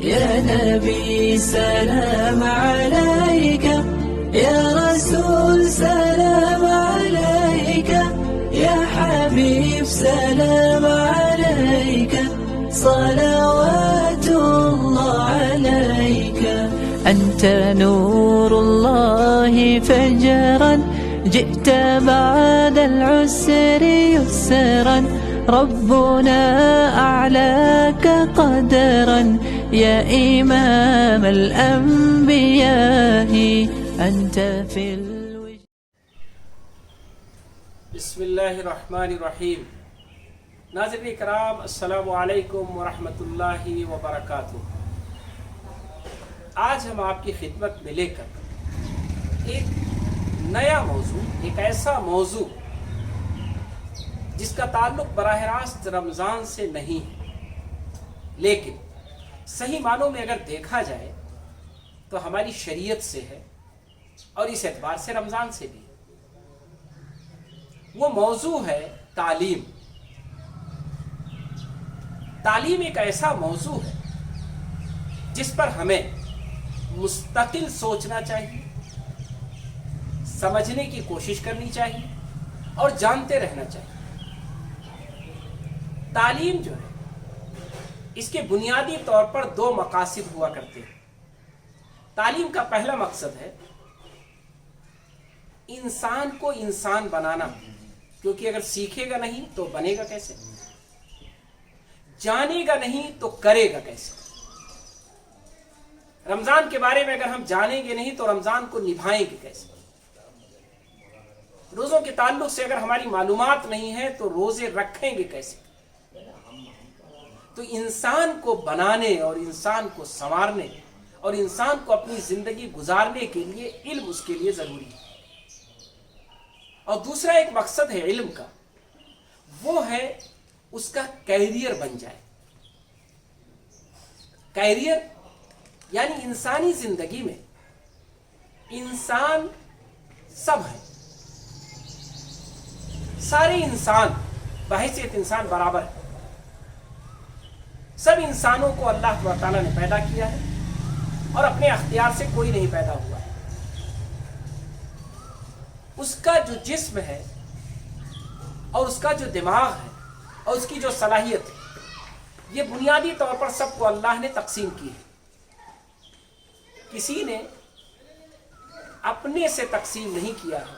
يا نبي سلام عليك، يا رسول سلام عليك، يا حبيب سلام عليك، صلوات الله عليك. أنت نور الله فجرا، جئت بعد العسر يسرا، ربنا أعلاك قدرا، يا إمام الأنبياء أنت في بسم اللہ الرحمن الرحیم. ناظرین کرام، السلام علیکم ورحمۃ اللہ وبرکاتہ. آج ہم آپ کی خدمت میں لے کر ایک نیا موضوع، ایک ایسا موضوع جس کا تعلق براہ راست رمضان سے نہیں ہے، لیکن صحیح معنوں میں اگر دیکھا جائے تو ہماری شریعت سے ہے اور اس اعتبار سے رمضان سے بھی. وہ موضوع ہے تعلیم. تعلیم ایک ایسا موضوع ہے جس پر ہمیں مستقل سوچنا چاہیے، سمجھنے کی کوشش کرنی چاہیے اور جانتے رہنا چاہیے. تعلیم جو ہے، اس کے بنیادی طور پر دو مقاصد ہوا کرتے ہیں. تعلیم کا پہلا مقصد ہے انسان کو انسان بنانا، کیونکہ اگر سیکھے گا نہیں تو بنے گا کیسے، جانے گا نہیں تو کرے گا کیسے. رمضان کے بارے میں اگر ہم جانیں گے نہیں تو رمضان کو نبھائیں گے کیسے. روزوں کے تعلق سے اگر ہماری معلومات نہیں ہے تو روزے رکھیں گے کیسے. تو انسان کو بنانے اور انسان کو سنوارنے اور انسان کو اپنی زندگی گزارنے کے لیے علم اس کے لیے ضروری ہے. اور دوسرا ایک مقصد ہے علم کا، وہ ہے اس کا کیریئر بن جائے. کیریئر یعنی انسانی زندگی میں انسان سب ہے، سارے انسان بحیثیت انسان برابر ہے. سب انسانوں کو اللہ تعالیٰ نے پیدا کیا ہے اور اپنے اختیار سے کوئی نہیں پیدا ہوا ہے. اس کا جو جسم ہے اور اس کا جو دماغ ہے اور اس کی جو صلاحیت ہے، یہ بنیادی طور پر سب کو اللہ نے تقسیم کی ہے. کسی نے اپنے سے تقسیم نہیں کیا ہے،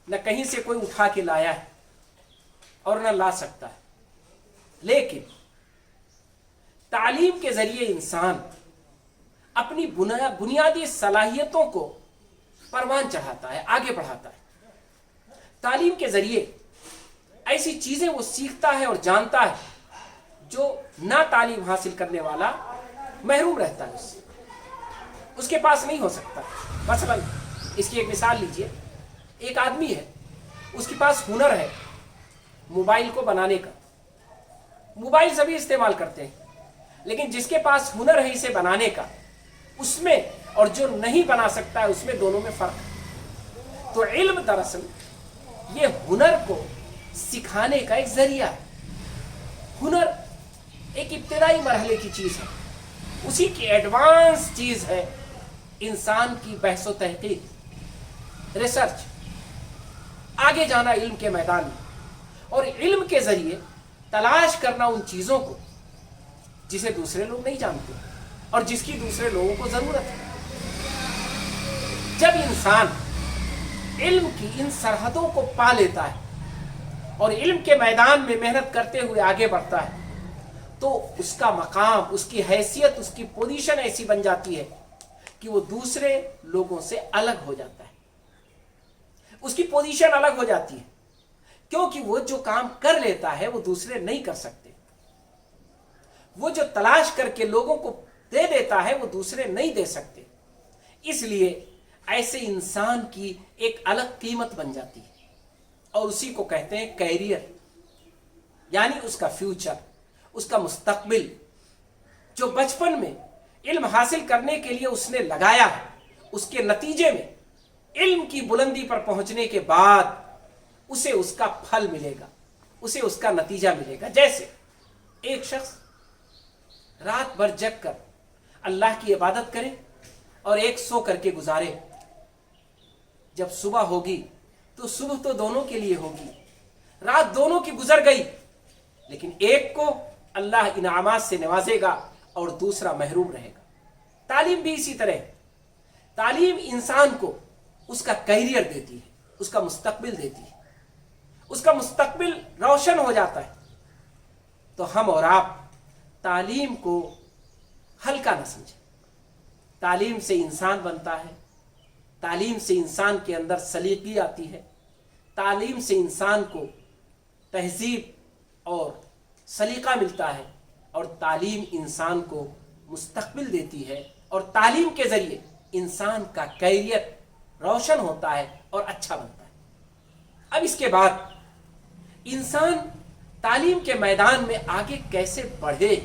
نہ کہیں سے کوئی اٹھا کے لایا ہے اور نہ لا سکتا ہے. لیکن تعلیم کے ذریعے انسان اپنی بنیادی صلاحیتوں کو پروان چڑھاتا ہے، آگے بڑھاتا ہے. تعلیم کے ذریعے ایسی چیزیں وہ سیکھتا ہے اور جانتا ہے جو نہ تعلیم حاصل کرنے والا محروم رہتا ہے، اس کے پاس نہیں ہو سکتا. مثلا اس کی ایک مثال لیجئے. ایک آدمی ہے، اس کے پاس ہنر ہے موبائل کو بنانے کا. موبائل سبھی استعمال کرتے ہیں، لیکن جس کے پاس ہنر ہے اسے بنانے کا، اس میں اور جو نہیں بنا سکتا ہے اس میں دونوں میں فرق ہے. تو علم دراصل یہ ہنر کو سکھانے کا ایک ذریعہ ہے. ہنر ایک ابتدائی مرحلے کی چیز ہے، اسی کی ایڈوانس چیز ہے انسان کی بحث و تحقیق، ریسرچ، آگے جانا علم کے میدان میں، اور علم کے ذریعے تلاش کرنا ان چیزوں کو جسے دوسرے لوگ نہیں جانتے اور جس کی دوسرے لوگوں کو ضرورت ہے. جب انسان علم کی ان سرحدوں کو پا لیتا ہے اور علم کے میدان میں محنت کرتے ہوئے آگے بڑھتا ہے، تو اس کا مقام، اس کی حیثیت، اس کی پوزیشن ایسی بن جاتی ہے کہ وہ دوسرے لوگوں سے الگ ہو جاتا ہے. اس کی پوزیشن الگ ہو جاتی ہے کیونکہ وہ جو کام کر لیتا ہے وہ دوسرے نہیں کر سکتے. وہ جو تلاش کر کے لوگوں کو دے دیتا ہے وہ دوسرے نہیں دے سکتے. اس لیے ایسے انسان کی ایک الگ قیمت بن جاتی ہے اور اسی کو کہتے ہیں کیریئر، یعنی اس کا فیوچر، اس کا مستقبل، جو بچپن میں علم حاصل کرنے کے لیے اس نے لگایا ہے، اس کے نتیجے میں علم کی بلندی پر پہنچنے کے بعد اسے اس کا پھل ملے گا، اسے اس کا نتیجہ ملے گا. جیسے ایک شخص رات بھر جگ کر अल्लाह की इबादत करे और एक सो करके गुजारे। जब सुबह होगी तो सुबह तो दोनों के लिए होगी, रात दोनों की गुजर गई, लेकिन एक को अल्लाह इनामात से नवाजेगा और दूसरा महरूम रहेगा। तालीम भी इसी तरह है। तालीम इंसान को उसका कैरियर देती है, उसका मुस्तकबिल देती है, उसका मुस्तकबिल रोशन हो जाता है। तो हम और आप तालीम को हल्का न समझें। तालीम से इंसान बनता है, तालीम से इंसान के अंदर सलीकी आती है, तालीम से इंसान को तहजीब और सलीका मिलता है, और तालीम इंसान को मुस्तकबिल देती है, और तालीम के ज़रिए इंसान का कैरियर रोशन होता है और अच्छा बनता है। अब इसके बाद इंसान तालीम के मैदान में आगे कैसे बढ़े।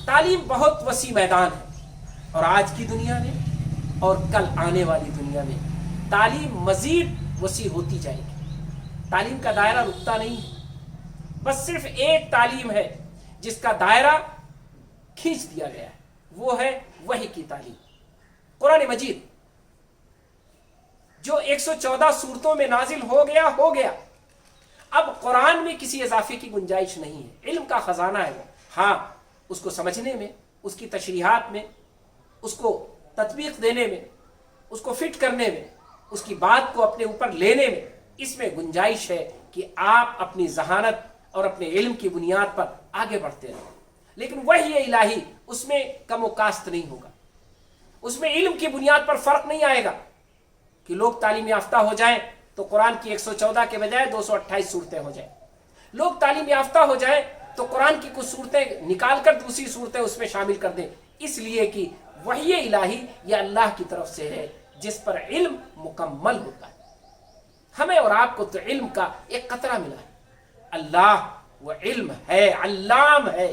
तालीम बहुत वसी मैदान है, और आज की दुनिया में और कल आने वाली दुनिया में तालीम मजीद वसी होती जाएगी। तालीम का दायरा रुकता नहीं है। बस सिर्फ एक तालीम है जिसका दायरा खींच दिया गया है, वो है वही की तालीम, कुरान मजीद, जो 114 सूरतों में नाजिल हो गया। अब कुरान में किसी इजाफे की गुंजाइश नहीं है। इल्म का खजाना है वो। हाँ, उसको समझने में, उसकी तशरीहात में, उसको तत्बीक देने में, उसको फिट करने में, उसकी बात को अपने ऊपर लेने में, इसमें गुंजाइश है कि आप अपनी जहानत और अपने इल्म की बुनियाद पर आगे बढ़ते रहें। लेकिन वही इलाही, उसमें कम कास्त नहीं होगा। उसमें इल्म की बुनियाद पर फर्क नहीं आएगा कि लोग तालीम याफ्ता हो जाएं तो कुरान की 114 के बजाय 228 सूरतें हो जाएं। लोग तालीम याफ्ता हो जाएं तो कुरान की कुछ सूरतें निकाल कर दूसरी सूरतें उसमें शामिल कर दें, इसलिए कि वही इलाही ये अल्लाह की तरफ से है जिस पर इल्म मुकम्मल होता है। हमें और आपको तो इल्म का एक कतरा मिला है। अल्लाह वो इल्म है, अल्लाम है।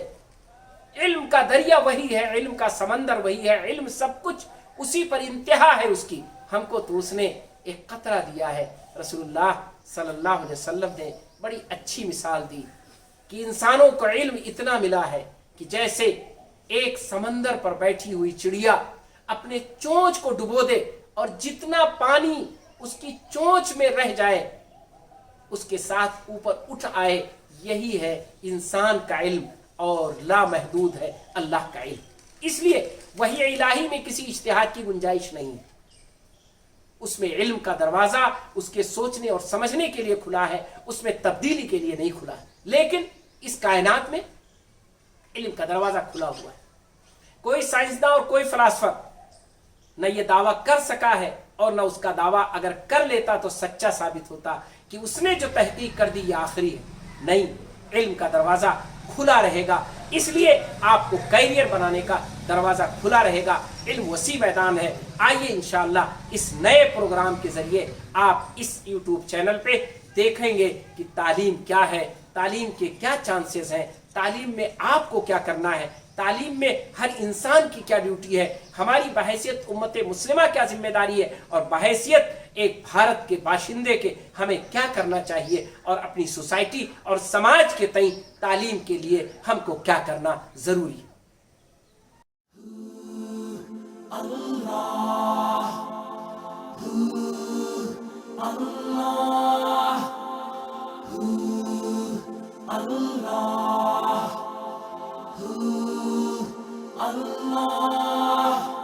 इल्म का दरिया वही है, इल्म का समंदर वही है, इल्म सब कुछ उसी पर इंतहा है उसकी। हमको तो उसने एक कतरा दिया है। रसूलुल्लाह सल्लल्लाहु अलैहि वसल्लम ने बड़ी अच्छी मिसाल दी कि इंसानों को इल्म इतना मिला है कि जैसे एक समंदर पर बैठी हुई चिड़िया अपने चोंच को डुबो दे और जितना पानी उसकी चोंच में रह जाए उसके साथ ऊपर उठ आए, यही है इंसान का इल्म और लामहदूद है अल्लाह का इल्म। इसलिए वही इलाही में किसी इज्तिहाद की गुंजाइश नहीं है। उसमें इल्म का दरवाजा उसके सोचने और समझने के लिए खुला है, उसमें तब्दीली के लिए नहीं खुला है। लेकिन इस कायनात में इल्म का दरवाजा खुला हुआ है। कोई साइंसदान और कोई फलासफर न ये दावा कर सका है, और न उसका दावा अगर कर लेता तो सच्चा साबित होता कि उसने जो तहकीक कर दी ये आखिरी है। नहीं, इल्म का दरवाजा खुला रहेगा। इसलिए आपको कैरियर बनाने का दरवाजा खुला रहेगा। इल्म वसी मैदान है। आइए इंशाअल्लाह इस नए प्रोग्राम के जरिए आप इस YouTube चैनल पे देखेंगे कि तालीम क्या है, तालीम के क्या चांसेस हैं, तालीम में आपको क्या करना है, तालीम में हर इंसान की क्या ड्यूटी है, हमारी बहैसियत उम्मत मुस्लिमा क्या जिम्मेदारी है, और बहैसियत एक भारत के बाशिंदे के हमें क्या करना चाहिए, और अपनी सोसाइटी और समाज के तई तालीम के लिए हमको क्या करना जरूरी है। Allah